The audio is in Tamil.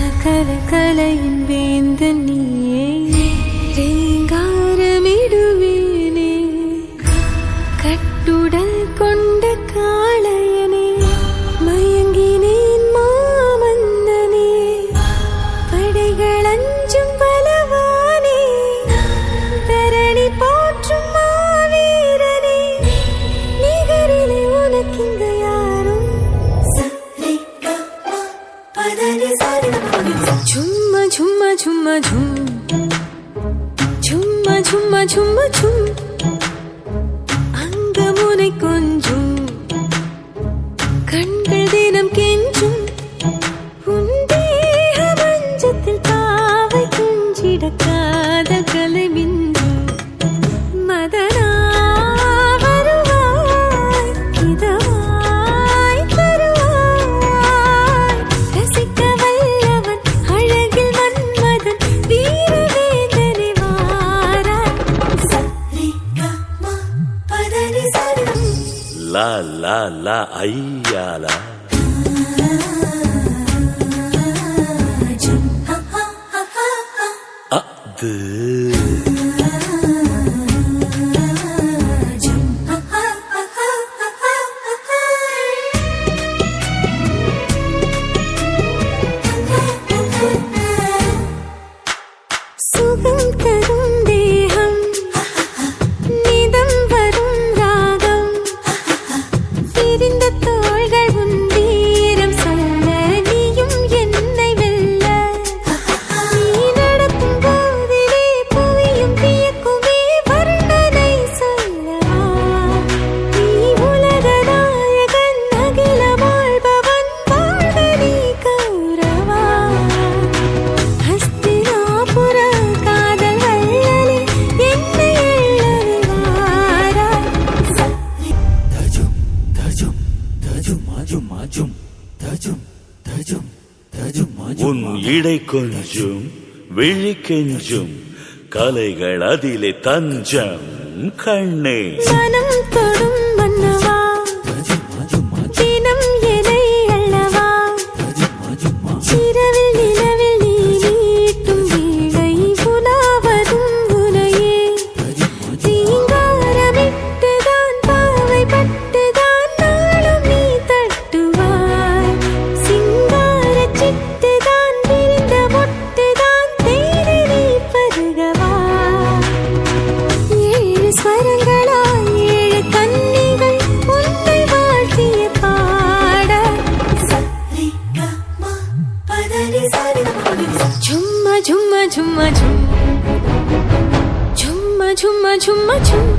கலையின் வேந்த நீயே ரீங்காரமிடுவேனே கட்டுடல் கொண்ட காளையனே மயங்கினேன் மாமன்னனே படைகள் அஞ்சும் பலவானே தரணி போற்றும் மாவீரனே நிகரிலே உனக்கிங்க யாரும் சும்மா சும்மா சும்மா சும் சும்மா சும்மா சும்மா சும் அங்கமுனை கொஞ்சும் கண்கள் தினம் கெஞ்சும் உன் தேக மஞ்சத்தில் பாவை குஞ்சிட காதல் கலை மிஞ்சும் மதனா வருவாய் இதவாய் தருவாய் ரசிக்க வல்லவன் அழகில் மன்மதன் வீரவேந்தனை வாராய் சரிகமா பதனி சரி லா லா லா ஐயாலா அது சுகம் தரும் தேகம் நிதம் வரும் ராகம் விரிந்த தோள்கள் உன் வீரம் சொல்ல நீயும் என்னை வெல்ல நீ நடக்கும் போதிலே புவியும் வியக்குமே வர்ணனை சொல்லவா நீ உலக நாயகன் அகிலமாழ்பவன் வாழ்க நீ கௌரவா ஹஸ்தினாபுர காதல் வள்ளலே என்னை எள்ளவே வாராய் தஜும் தஜும் தஜும் மாஜும் மாஜும் தஜும் தஜும் தஜும் மாஜும் உன் இடை கொஞ்சும் விழி கெஞ்சும் கலைகள் அதிலே தஞ்சம் கண்ணே மனம் தொடும் மன்னவா தஜும் மாஜும் மாஜும் தினம் என்னை அள்ளவா தஜும் மாஜும் மா இரவில் நிலவில் நீ நீட்டும் வீணை புலாவதும் உனையே தஜும் மாஜும் ரீங்காரமிட்டுதான் பாவை பட்டுதான் நாளும் நீ தட்டுவாய் சிங்கார சிட்டுதான் விரிந்த மொட்டுதான் தேடி நீ பருகவா ஏழு ஸ்வரங்களாய் ஏழு கன்னிகள் உன்னை வாழ்த்திய பாட சரிகமா பதனி சரி சும்மா சும்மா சும்மா சும் சும்மா சும்மா சும்மா சும்